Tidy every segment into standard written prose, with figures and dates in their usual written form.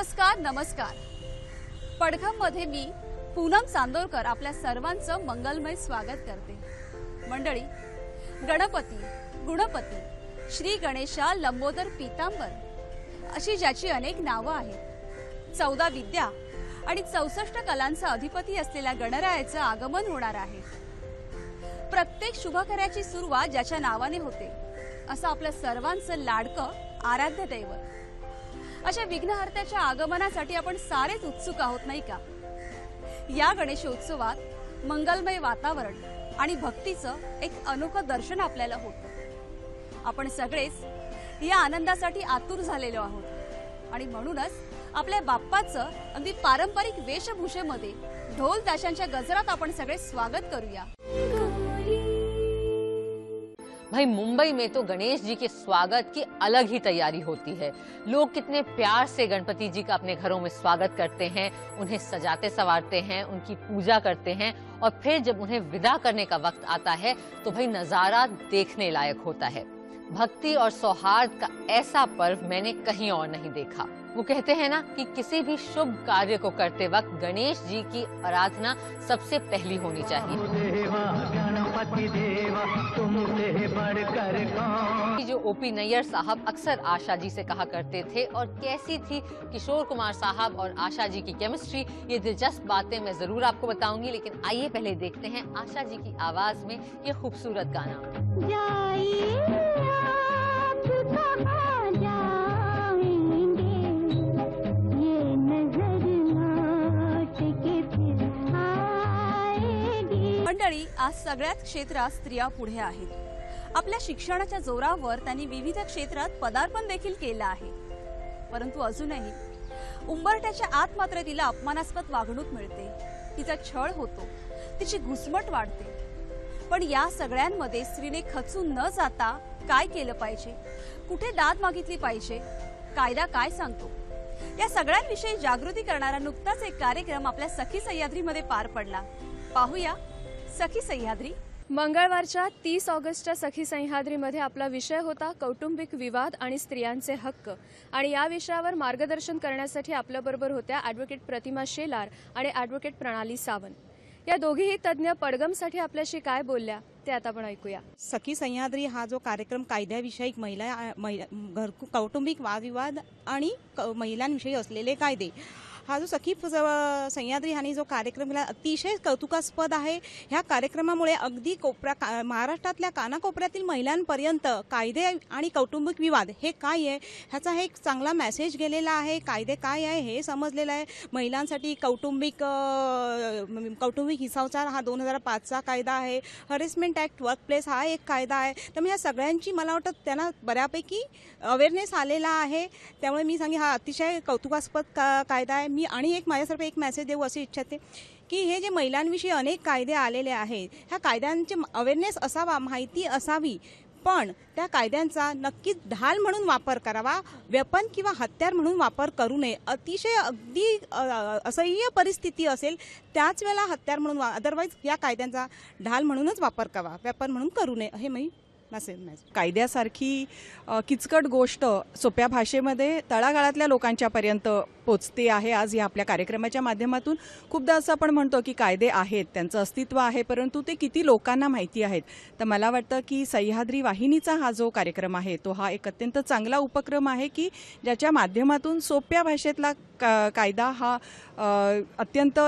नमस्कार नमस्कार। पडघममध्ये मी पूनम चांदोरकर आपल्या सर्वांचं मंगलमय स्वागत करते। मंडळी, गणपती, गुणपती, श्री गणेशा, लंबोदर, पीतांबर अशी ज्याची अनेक नावं आहेत, 14 विद्या आणि 64 कलांचा अधिपती असलेल्या गणरायाचं आगमन होणार आहे। प्रत्येक शुभकार्याची सुरुवात ज्याच्या नावाने होते असं आपल्या सर्वांचं लाडकं आराध्य दैवत। अशा विघ्नहर्त्याच्या आगमनासाठी आपण सारेच उत्सुक आहोत, नाही का? या गणेशोत्सवात मंगलमय वातावरण आणि भक्तीचं एक अनोखं दर्शन आपल्याला होतं। आपण सगळेच या आनंदासाठी आतुर झालेलो आहोत आणि म्हणूनच आपल्या बाप्पाचं अगदी पारंपरिक वेशभूषेमध्ये ढोल ताशांच्या गजरात आपण सगळे स्वागत करूया। भाई, मुंबई में तो गणेश जी के स्वागत की अलग ही तैयारी होती है। लोग कितने प्यार से गणपति जी का अपने घरों में स्वागत करते हैं, उन्हें सजाते संवारते हैं, उनकी पूजा करते हैं और फिर जब उन्हें विदा करने का वक्त आता है तो भाई नजारा देखने लायक होता है। भक्ति और सौहार्द का ऐसा पर्व मैंने कहीं और नहीं देखा। वो कहते हैं ना कि किसी भी शुभ कार्य को करते वक्त गणेश जी की आराधना सबसे पहली होनी चाहिए। जो ओपी नैयर साहब अक्सर आशा जी से कहा करते थे, और कैसी थी किशोर कुमार साहब और आशा जी की केमिस्ट्री, ये दिलचस्प बातें मैं जरूर आपको बताऊंगी। लेकिन आइए पहले देखते हैं आशा जी की आवाज में ये खूबसूरत गाना। मंडळी, आज सगळ्याच क्षेत्रात स्त्रिया पुढे आहेत। आपल्या शिक्षणाच्या जोरावर त्यांनी विविध क्षेत्रात पदार्पण देखील केलं आहे, परंतु अजूनही उंबरठ्याच्या आत मात्र तिला अपमानास्पद वागणूक मिळते, तिचा छळ होतो, तिची घुसमट वाढते। पण या सगळ्यांमध्ये स्त्रीने खचून न जाता काय केलं पाहिजे, कुठे दाद मागितली पाहिजे, कायदा काय सांगतो, या सगळ्यांविषयी जागृती करणारा नुकताच एक कार्यक्रम आपल्या सखी सह्याद्रीमध्ये पार पडला। पाहूया सखी सह्याद्री। मंगळवारच्या 30 ऑगस्टच्या सखी सह्याद्रीमध्ये आपला विषय होता कौटुंबिक विवाद आणि स्त्रियांचे हक्क, आणि या विषयावर मार्गदर्शन करण्यासाठी आपल्याबरोबर होत्या ॲडव्होकेट प्रतिमा शेलार आणि ॲडव्होकेट प्रणाली सावंत। या दोघीही तज्ज्ञ पडगमसाठी आपल्याशी काय बोलल्या ते आता आपण ऐकूया। सखी सह्याद्री हा जो कार्यक्रम कायद्याविषयक कौटुंबिक वादविवाद आणि महिलांविषयी असलेले कायदे, हा जो सखी सह्याद्री हा जो कार्यक्रम अतिशय कौतुकास्पद आहे। ह्या कार्यक्रमामुळे अगदी महाराष्ट्रातल्या कानाकोपऱ्यातील महिलांपर्यंत कायदे आणि कौटुंबिक विवाद हे काय आहे ह्याचा एक चांगला मेसेज गेलेला आहे। कायदे काय आहे हे समजलेलं आहे। महिलांसाठी कौटुंबिक हिंसाचार हा 2005चा कायदा आहे। हरेसमेंट ॲक्ट वर्कप्लेस हा एक कायदा आहे। त्यामुळे ह्या सगळ्यांची मला वाटतं त्यांना बऱ्यापैकी अवेअरनेस आलेला आहे। त्यामुळे मी सांगे हा अतिशय कौतुकास्पद कायदा आहे। मी आणि एक माझ्यासारखं एक मेसेज देऊ असे इच्छिते की हे जे महिलांविषयी अनेक कायदे आलेले आहेत, ह्या कायद्यांचे अवेअरनेस असावा, माहिती असावी, पण त्या कायद्यांचा नक्कीच ढाल म्हणून वापर करावा, वेपन किंवा हत्यार म्हणून वापर करू नये। अतिशय अगदी असह्य परिस्थिती असेल त्याच वेळेला हत्यार म्हणून, अदरवाईज या कायद्यांचा ढाल म्हणूनच वापर करावा, वेपन म्हणून करू नये हे मी कायद्यासारखी किचकट गोष्ट सोप्या भाषेमध्ये तळागाळातल्या लोकांच्या पर्यंत पोचते आहे। आज या आपल्या कार्यक्रमाच्या माध्यमातून खूपदा असं आपण म्हणतो की कायदे आहेत, त्यांचं अस्तित्व आहे, परंतु ते किती लोकांना माहिती आहेत। तर मला वाटतं की सह्याद्री वाहिनीचा हा जो कार्यक्रम आहे तो हा एक अत्यंत चांगला उपक्रम आहे की ज्याच्या माध्यमातून सोप्या भाषेतला कायदा हा अत्यंत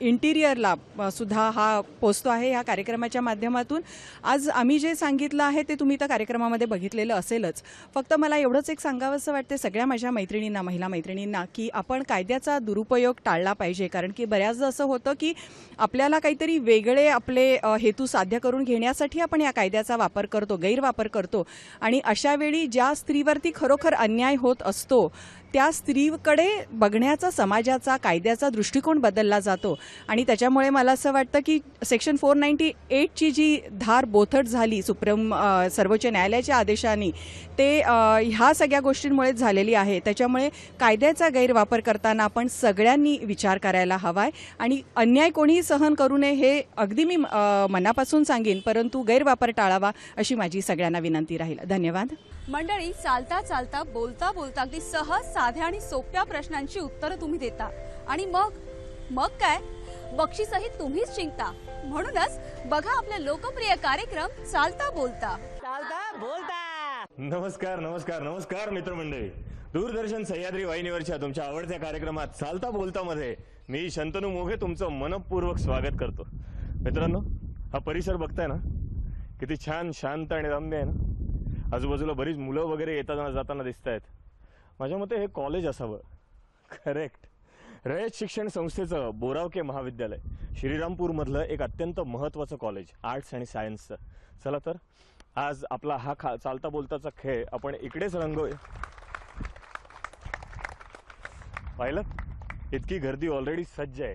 इंटिरियरला सुद्धा हा पोचतो आहे। ह्या कार्यक्रमाच्या माध्यमातून आज आम्ही जे सांगितलं आहे ते तुम्ही त्या कार्यक्रमामध्ये बघितलेलं असेलच। फक्त मला एवढंच एक सांगावंसं वाटते सगळ्या माझ्या मैत्रिणींना, महिला मैत्रिणींना, की आपण कायद्याचा दुरुपयोग टाळला पाहिजे। कारण की बऱ्याचदा असं होतं की आपल्याला काहीतरी वेगळे आपले हेतू साध्य करून घेण्यासाठी आपण या कायद्याचा वापर करतो, गैरवापर करतो, आणि अशा वेळी ज्या स्त्रीवरती खरोखर अन्याय होत असतो त्या स्त्रीकडे बघण्याचा समाजाचा, कायद्याचा दृष्टिकोन बदलला जातो। आणि त्याच्यामुळे मला असं वाटतं की सेक्शन 498ची जी धार बोथट झाली सर्वोच्च न्यायालयाच्या आदेशाने, ते ह्या सगळ्या गोष्टींमुळेच झालेली आहे। त्याच्यामुळे कायद्याचा गैरवापर करताना आपण सगळ्यांनी विचार करायला हवाय आणि अन्याय कोणीही सहन करू नये हे अगदी मी मनापासून सांगेन, परंतु गैरवापर टाळावा अशी माझी सगळ्यांना विनंती राहील। धन्यवाद। मंडळी, चालता चालता, बोलता बोलता, अगदी सहज साध्या आणि सोप्या प्रश्नांची उत्तरं तुम्ही देता आणि मग काय, बक्षीसही तुम्हीच जिंकता. म्हणूनच बघा आपला लोकप्रिय कार्यक्रम चालता बोलता. नमस्कार नमस्कार नमस्कार मित्रमंडळी. दूरदर्शन सह्याद्री वाहिनीवरच्या तुमच्या आवडत्या कार्यक्रमात चालता बोलता मध्ये मी शंतनू मोघे तुमचं मनपूर्वक स्वागत करतो. मित्रांनो, हा परिसर बघताय ना, किती छान शांत आणि रम्य आहे ना. आजूबाजूला बरीच मुलं वगैरे येताना जाताना दिसत आहेत. माझ्या मते हे कॉलेज असावं. करेक्ट. रयत शिक्षण संस्थेचं बोरावके महाविद्यालय श्रीरामपूरमधलं एक अत्यंत महत्त्वाचं कॉलेज, आर्ट्स आणि सायन्सचं. चला तर आज आपला हा चालता बोलताचा खेळ आपण इकडेच रंगवूया. पाहिलं, इतकी गर्दी ऑलरेडी सज्ज आहे.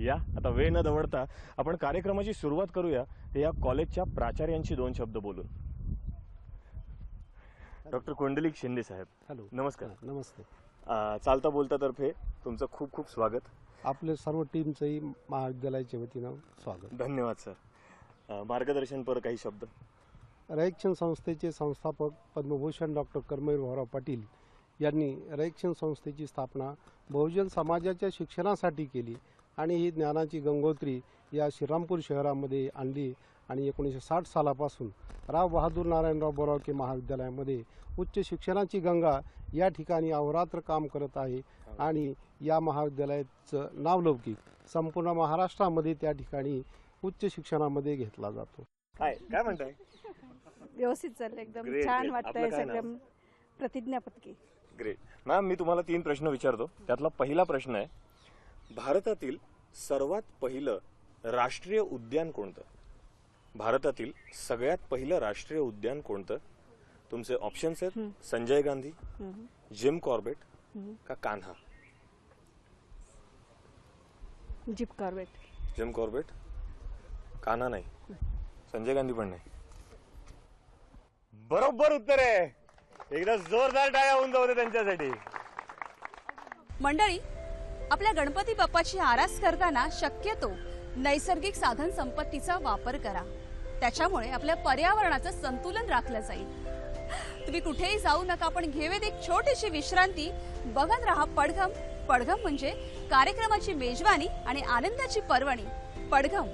या आता वेळ न दवडता आपण कार्यक्रमाची सुरुवात करूया. ते या कॉलेजच्या प्राचार्यांशी 2 शब्द बोलून. डॉक्टर कुंडलिक शिंदे साहेब, हॅलो. नमस्कार. नमस्ते. चालता बोलता तर्फे तुमचं खूप खूप स्वागत. आपले सर्व टीमचंही महाविद्यालयाच्या वतीनं स्वागत. धन्यवाद सर. मार्गदर्शनपर काही शब्द. रयत संस्थेचे संस्थापक पद्मभूषण डॉक्टर कर्मवीर भाऊराव पाटील यांनी रयत संस्थेची स्थापना बहुजन समाजाच्या शिक्षणासाठी केली आणि ही ज्ञानाची गंगोत्री या श्रीरामपूर शहरामध्ये आणली आणि 1960 सालापासून राव बहादूर नारायणराव बोरावके महाविद्यालयामध्ये उच्च शिक्षणाची गंगा या ठिकाणी अहोरात्र काम करत आहे आणि या महाविद्यालयाचं नावलौकिक संपूर्ण महाराष्ट्रामध्ये त्या ठिकाणी उच्च शिक्षणामध्ये घेतला जातो. काय म्हणताय? व्यवस्थित चाललं, एकदम Great, छान great. वाटतंय. आपलं काय नाव? सगळं प्रतिज्ञा पत्रिके. ग्रेट. मॅम, मी तुम्हाला 3 प्रश्न विचारतो. त्यातला पहिला प्रश्न आहे, भारतातील सर्वात पहिलं राष्ट्रीय उद्यान कोणतं? भारतातील सगळ्यात पहिलं राष्ट्रीय उद्यान कोणतं? तुमचे ऑप्शन्स आहेत, संजय गांधी, जिम कॉर्बेट का Kanha? Jim Corbett. Jim Corbett. Kanha नाही, संजय गांधी पण नाही. बरोबर उत्तर आहे. एकदा जोरदार टाळ्या होऊन जाऊ दे त्यांच्यासाठी. मंडळी, आपल्या गणपती बाप्पाची आरास करताना शक्यतो नैसर्गिक साधन संपत्तीचा वापर करा. त्याच्यामुळे आपल्या पर्यावरणाचं संतुलन राखलं जाईल. तुम्ही कुठेही जाऊ नका, पण घेऊयात एक छोटीशी विश्रांती. बघत राहा पडघम. पडघम म्हणजे कार्यक्रमाची मेजवानी आणि आनंदाची पर्वणी. पडघम.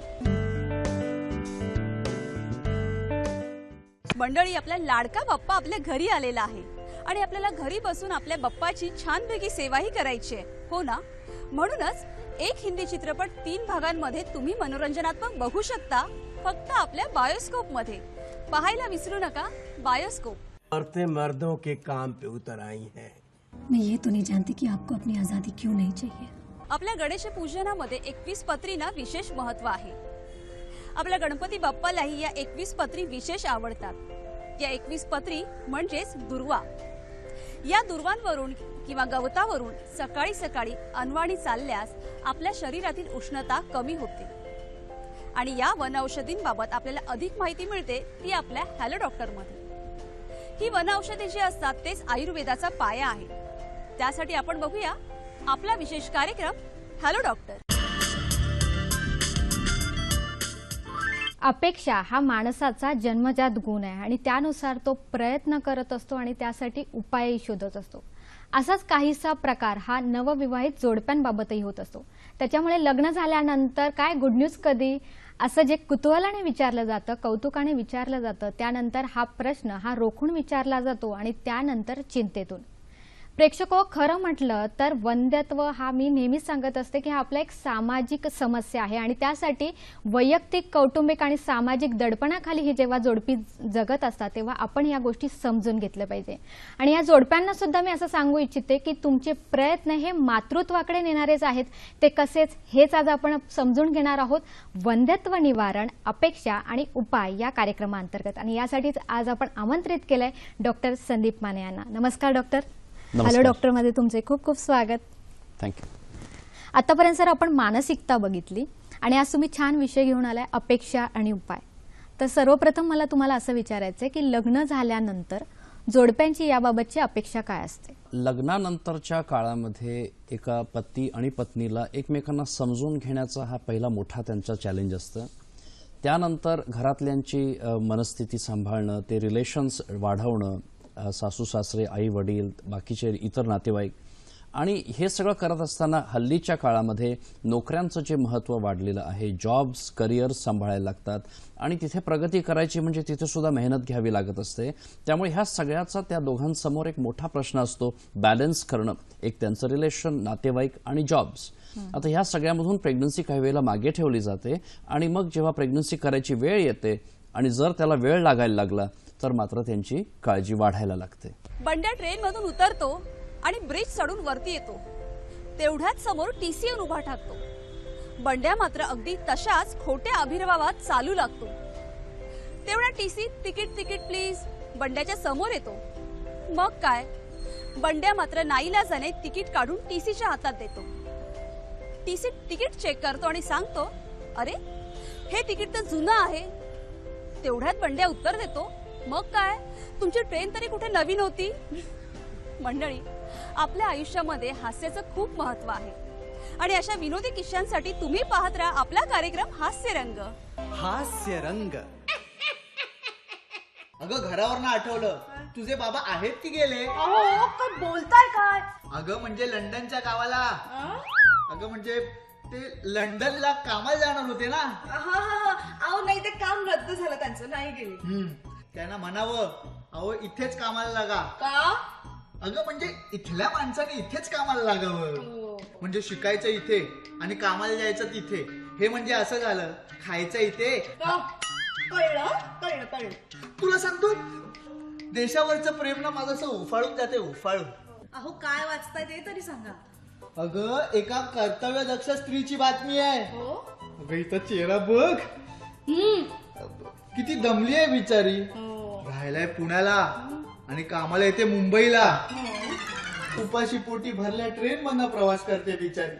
मंडळी, आपला लाडका बाप्पा आपल्या घरी आलेला आहे आणि आपल्याला घरी बसून आपल्या बाप्पाची छानपैकी सेवाही करायची आहे, हो ना? म्हणूनच एक हिंदी चित्रपट 3 भागांमध्ये तुम्ही मनोरंजनात्मक बघू शकता, फक्त आपल्या बायोस्कोप मध्ये. पाहायला विसरू नका बायोस्कोप. औरतें मर्दों के काम पे उतर आई हैं. मैं ये तो नहीं जानती कि आपको अपनी आजादी क्यों नहीं चाहिए. आपल्या गणेश पूजनामध्ये 21 पत्रींना विशेष महत्व आहे. आपल्या गणपती बाप्पालाही या 21 पत्री विशेष आवडतात. या 21 पत्री म्हणजेच दुर्वा. या दुर्वांवरून किंवा गवतावरून सकाळी सकाळी अनवाणी चालल्यास आपल्या शरीरातील उष्णता कमी होते आणि या वनौषधींबाबत आपल्याला अधिक माहिती मिळते ती आपल्या हॅलो डॉक्टर मध्ये. ही वनौषधी जी असतात तेच आयुर्वेदाचा पाया आहे. त्यासाठी आपण बघूया आपला विशेष कार्यक्रम हॅलो डॉक्टर. अपेक्षा हा माणसाचा जन्मजात गुण आहे आणि त्यानुसार तो प्रयत्न करत असतो आणि त्यासाठी उपायही शोधत असतो. असाच काहीसा प्रकार हा नवविवाहित जोडप्यांबाबतही होत असतो. त्याच्यामुळे लग्न झाल्यानंतर काय गुड न्यूज कधी असं जे कुतूहलाने विचारलं जातं, कौतुकाने विचारलं जातं, त्यानंतर हा प्रश्न हा रोखून विचारला जातो आणि त्यानंतर चिंतेतून. प्रेक्षको, खरं म्हटलं तर वंध्यत्व हा मी नेहमीच सांगत असते की हा आपला एक सामाजिक समस्या आहे आणि त्यासाठी वैयक्तिक, कौटुंबिक आणि सामाजिक दडपणाखाली ही जेव्हा जोडपी जगत असतात तेव्हा आपण या गोष्टी समजून घेतल्या पाहिजे. आणि या जोडप्यांना सुद्धा मी असं सांगू इच्छिते की तुमचे प्रयत्न हे मातृत्वाकडे नेणारेच आहेत. ते कसेच हेच आज आपण समजून घेणार आहोत वंध्यत्व निवारण, अपेक्षा आणि उपाय या कार्यक्रमाअंतर्गत. आणि यासाठीच आज आपण आमंत्रित केलंय डॉक्टर संदीप माने यांना. नमस्कार डॉक्टर. हॅलो डॉक्टर मध्ये तुमचे खूप खूप स्वागत. थँक्यू. आतापर्यंत सर आपण मानसिकता बघितली आणि आज तुम्ही छान विषय घेऊन आलाय अपेक्षा आणि उपाय. तर सर्वप्रथम मला तुम्हाला असं विचारायचंय की लग्न झाल्यानंतर जोडप्यांची याबाबतची अपेक्षा काय असते? लग्नानंतरच्या काळामध्ये एका पती आणि पत्नीला एकमेकांना समजून घेण्याचा हा पहिला मोठा त्यांचा चॅलेंज असतं. त्यानंतर घरातल्यांची मनस्थिती सांभाळणं, ते रिलेशन्स वाढवणं, सासू सासरे, आई वडील, बाकीचे इतर नातेवाईक आणि हे सगळं करत असताना हल्लीच्या काळामध्ये नोकऱ्यांचं जे महत्त्व वाढलेलं आहे, जॉब्स करिअर्स सांभाळायला लागतात आणि तिथे प्रगती करायची म्हणजे तिथे सुद्धा मेहनत घ्यावी लागत असते. त्यामुळे ह्या सगळ्याचा त्या दोघांसमोर एक मोठा प्रश्न असतो, बॅलन्स करणं. एक त्यांचं रिलेशन, नातेवाईक आणि जॉब्स. आता ह्या सगळ्यामधून प्रेग्नन्सी काही वेळेला मागे ठेवली जाते आणि मग जेव्हा प्रेग्नन्सी करायची वेळ येते आणि जर त्याला वेळ लागायला लागला तर मात्र त्यांची काळजी वाढायला लागते. बंड्या ट्रेन मधून उतरतो आणि ब्रिज चढून वरती येतो. तेवढ्याच समोर टीसी येऊन उभा ठाकतो. बंड्या मात्र अगदी तशाच खोट्या अभिरवावात चालू लागतो. तेवढा टीसी तिकीट तिकीट प्लीज बंड्याच्या समोर येतो. मग काय, बंड्या मात्र नाईलाजाने तिकीट काढून टीसीच्या हातात देतो. टीसी तिकीट चेक करतो आणि सांगतो, अरे हे तिकीट तर जुनं आहे. तेवढ्यात बंड्या उत्तर देतो, मग काय, तुमची ट्रेन तरी कुठे नवीन होती. मंडळी, आपल्या आयुष्यामध्ये हास्याचं खूप महत्व आहे आणि अशा विनोदी किस्सांसाठी तुम्ही पाहत राहा आपला कार्यक्रम हास्य रंग. हास्य रंग. अगं घरावरनं आठवलं, तुझे बाबा आहेत की गेले? काय बोलताय काय? अगं म्हणजे लंडनच्या गावाला. अगं म्हणजे ते लंडनला कामाला जाणार होते ना. अहो नाही, ते काम रद्द झालं त्यांचं, नाही गेले. त्यांना म्हणावं, अहो इथेच कामाला लागा. का? अगं म्हणजे इथल्या माणसाने इथेच कामाला लागावं. म्हणजे शिकायचं इथे आणि कामाला जायचं तिथे. हे म्हणजे असं झालं, खायचं इथे. कळलं कळलं कळलं. तुला सांगतो, देशावरचं प्रेम ना माझं असं उफाळून जाते, उफाळून. अहो काय वाचताय ते तरी सांगा. अगं एका कर्तव्यदक्ष स्त्रीची बातमी आहे. अगं हिचा चेहरा बघ, किती दमली आहे बिचारी. राहायलाय पुण्याला आणि कामाला येते मुंबईला. उपाशी पोटी भरल्या ट्रेन मधनं प्रवास करते बिचारी.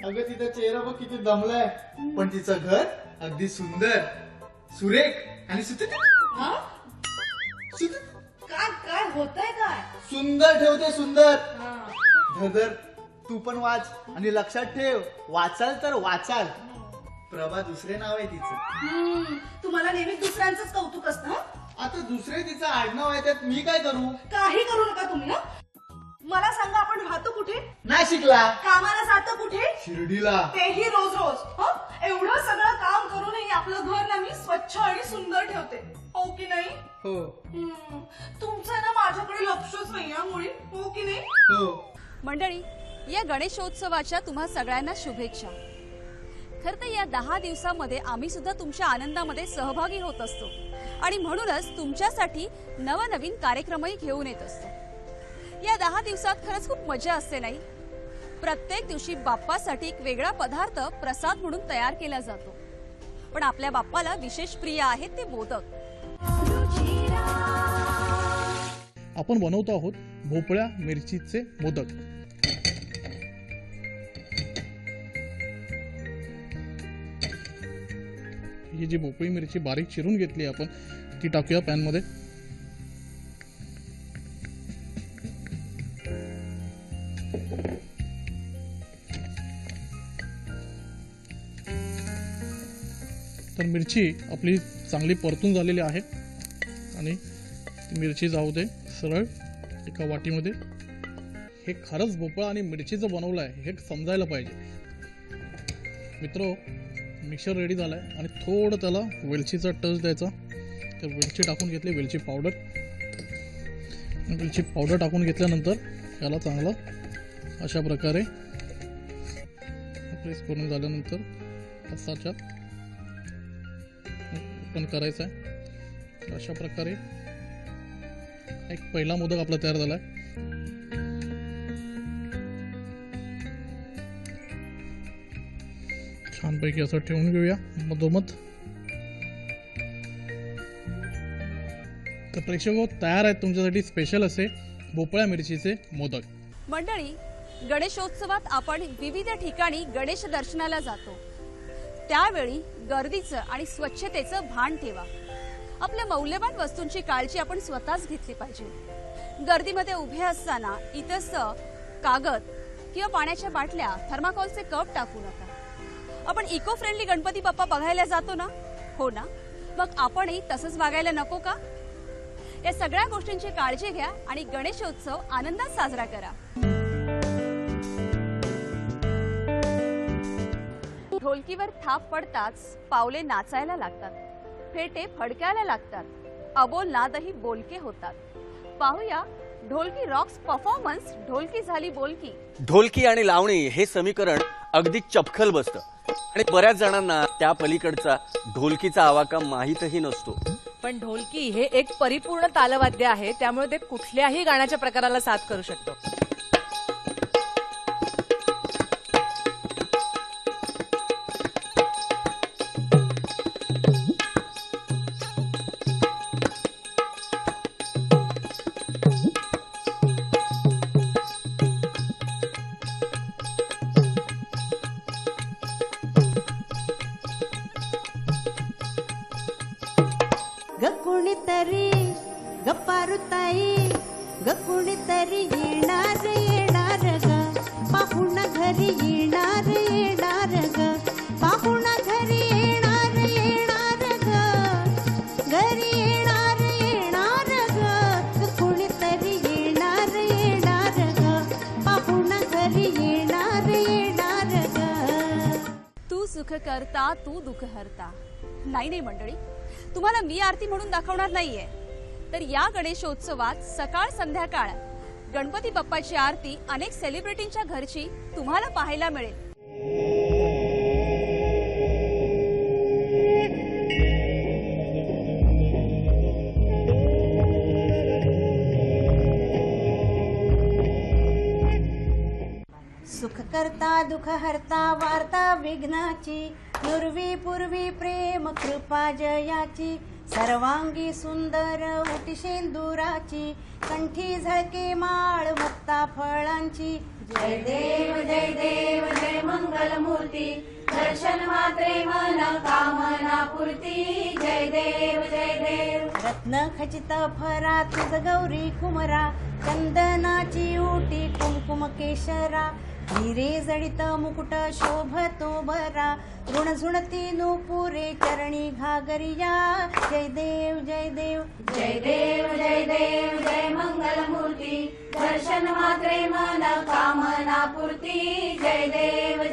अगं तिचा चेहरा बघ किती दमलाय, पण तिचं घर अगदी सुंदर, सुरेख आणि काय काय होतंय काय? सुंदर ठेवते, सुंदर. धगर तू पण वाच आणि लक्षात ठेव, वाचाल तर वाचाल. प्रभा दुसरे नाव आहे तिचं. तुम्हाला नेहमी दुसऱ्यांचंच कौतुक असतं. आता दुसरे तिचं आडनाव आहे, त्यात मी काय करू? काही करू नका तुम्ही ना. मला सांगा, आपण राहतो कुठे? नाशिकला. कामाला जातो कुठे? शिर्डीला. तेही रोज रोज. एवढं सगळं काम करूनही आपलं घर ना मी स्वच्छ आणि सुंदर ठेवते, हो की नाही? हो. तुमचं ना माझ्याकडे लक्षच नाही मुळी, हो की नाही? हो. मंडळी, या गणेशोत्सवाच्या तुम्हा सगळ्यांना शुभेच्छा. खरं तर या 10 दिवसामध्ये आम्ही सुद्धा तुमच्या आनंदामध्ये सहभागी होत असतो आणि म्हणूनच तुमच्यासाठी नवनवीन कार्यक्रमही घेऊन येत असतो. या 10 दिवसात खरंच खूप मजा असते नाही? प्रत्येक दिवशी बाप्पासाठी एक वेगळा पदार्थ प्रसाद म्हणून तयार केला जातो. पण आपल्या बाप्पाला विशेष प्रिय आहेत ते मोदक. आपण बनवतो आहोत भोपळ्या मिरचीचे मोदक. ही जी भोपळी मिरची बारीक चिरून घेतली आपण, ती टाकूया पॅन मध्ये. तर मिरची आपली चांगली परतून झालेली आहे आणि मिरची जाऊ दे सरळ एका वाटीमध्ये. हे खरंच भोपळा आणि मिरचीचं बनवलं आहे हे समजायला पाहिजे. मित्रो, मिक्सर रेडी झाला आहे आणि थोडं त्याला वेलचीचा टच द्यायचा. तर वेलची टाकून घेतली, वेलची पावडर. वेलची पावडर टाकून घेतल्यानंतर याला चांगलं अशा प्रकारे प्रेस करून झाल्यानंतर असाच्या ओपन करायचं आहे. अशा प्रकारे एक पहिला मोदक आपला तयार झाला आहे. छानपैकी असं ठेवून घेऊया मधोमध. तर प्रेक्षक तयार आहेत तुमच्यासाठी स्पेशल असे भोपळ्या मिरचीचे मोदक. मंडळी, गणेशोत्सवात आपण विविध ठिकाणी गणेश दर्शनाला जातो. त्यावेळी गर्दीचं आणि स्वच्छतेचं भान ठेवा. आपल्या मौल्यवान वस्तूंची काळजी आपण स्वतःच घेतली पाहिजे. गर्दीमध्ये उभे असताना इतरसं कागद किंवा पाण्याच्या बाटल्या, थर्माकोलचे कप टाकू नका. आपण इको फ्रेंडली गणपती बाप्पा बघायला जातो ना, हो ना? मग आपणही तसंच वागायला नको का? या सगळ्या गोष्टींची काळजी घ्या आणि गणेशोत्सव आनंदात साजरा करा. ढोलकीवर थाप पडताच पावले नाचायला लागतात, फेटे फडकायला लागतात, अबोल नादही बोलके होतात. पाहूया ढोलकी रॉक्स परफॉर्मन्स ढोलकी झाली बोलकी. ढोलकी आणि लावणी हे समीकरण अगदी चपखल बसतं आणि बऱ्याच जणांना त्या पलीकडचा ढोलकीचा आवाका माहीतही नसतो. पण ढोलकी हे एक परिपूर्ण तालवाद्य आहे, त्यामुळे ते कुठल्याही गाण्याच्या प्रकाराला साथ करू शकतो. कुणीतरी गप्पारुताई ग कुणीतरी येणार येणार ग पाहुण घरी येणार येणार ग पाहुण घरी येणार येणार ग घरी येणार येणार ग कुणीतरी येणार येणार ग पाहुण घरी येणार येणार ग. तू सुख करता तू दुःख हरता. नाही मंडळी, तुम्हाला मी आरती म्हणून दाखवणार नाहीये, तर या गणेशोत्सवात सकाळ संध्याकाळ गणपती बाप्पाची आरती अनेक सेलिब्रिटींच्या घरची तुम्हाला पाहायला मिळेल. सुख करता दुःख हरता वार्ता विघ्नाची नुरवी पूर्वी प्रेम कृपा जयाची सर्वांगी सुंदर उटी शेंदुराची कंठी झळके माळ मुक्ता फळांची. जय देव जय मंगल मूर्ती दर्शन मात्रे मन कामना पूर्ती. जय देव रत्न खचित फरा तुझ गौरी कुमरा चंदनाची उटी कुमकुम केशरा हिरे जडित मुकुट शोभतो बरा ऋण झुणती नुपुरे चरणी घागरिया. जय देव जय मंगल मूर्ती दर्शन मात्रे मन कामना पूर्ती. जय देव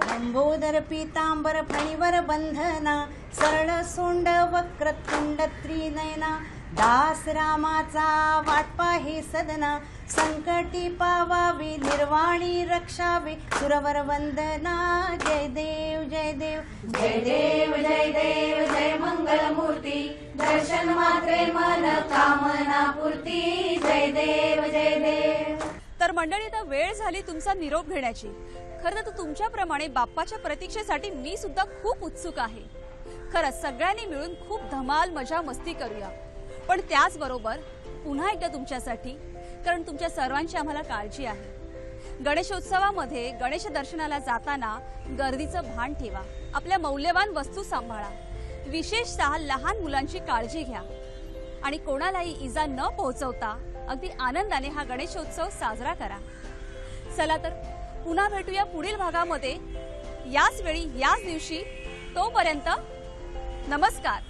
लंबोदर पीतांबर फणीवर बंधना सरळ सोंड वक्रतुंड त्रिनयना दास रामाचा वाटपा हे सदना संकटी पावावी निर्वाणी रक्षावे सुरवर वंदना. जय देव जय मंगल मूर्ती दर्शन मात्रे मन कामना पूर्ती. जय देव. तर मंडळी, आता वेळ झाली तुमचा निरोप घेण्याची. खरं तर तुमच्याप्रमाणे बाप्पाच्या प्रतीक्षेसाठी मी सुद्धा खूप उत्सुक आहे. खरंच सगळ्यांनी मिळून खूप धमाल मजा मस्ती करूया, पण त्याचबरोबर पुन्हा एकदा तुमच्यासाठी, कारण तुमच्या सर्वांची आम्हाला काळजी आहे. गणेशोत्सवामध्ये गणेश दर्शनाला जाताना गर्दीचं भान ठेवा, आपल्या मौल्यवान वस्तू सांभाळा, विशेषतः लहान मुलांची काळजी घ्या आणि कोणालाही इजा न पोहोचवता अगदी आनंदाने हा गणेशोत्सव साजरा करा. चला तर पुन्हा भेटूया पुढील भागामध्ये, याच वेळी याच दिवशी. तोपर्यंत नमस्कार.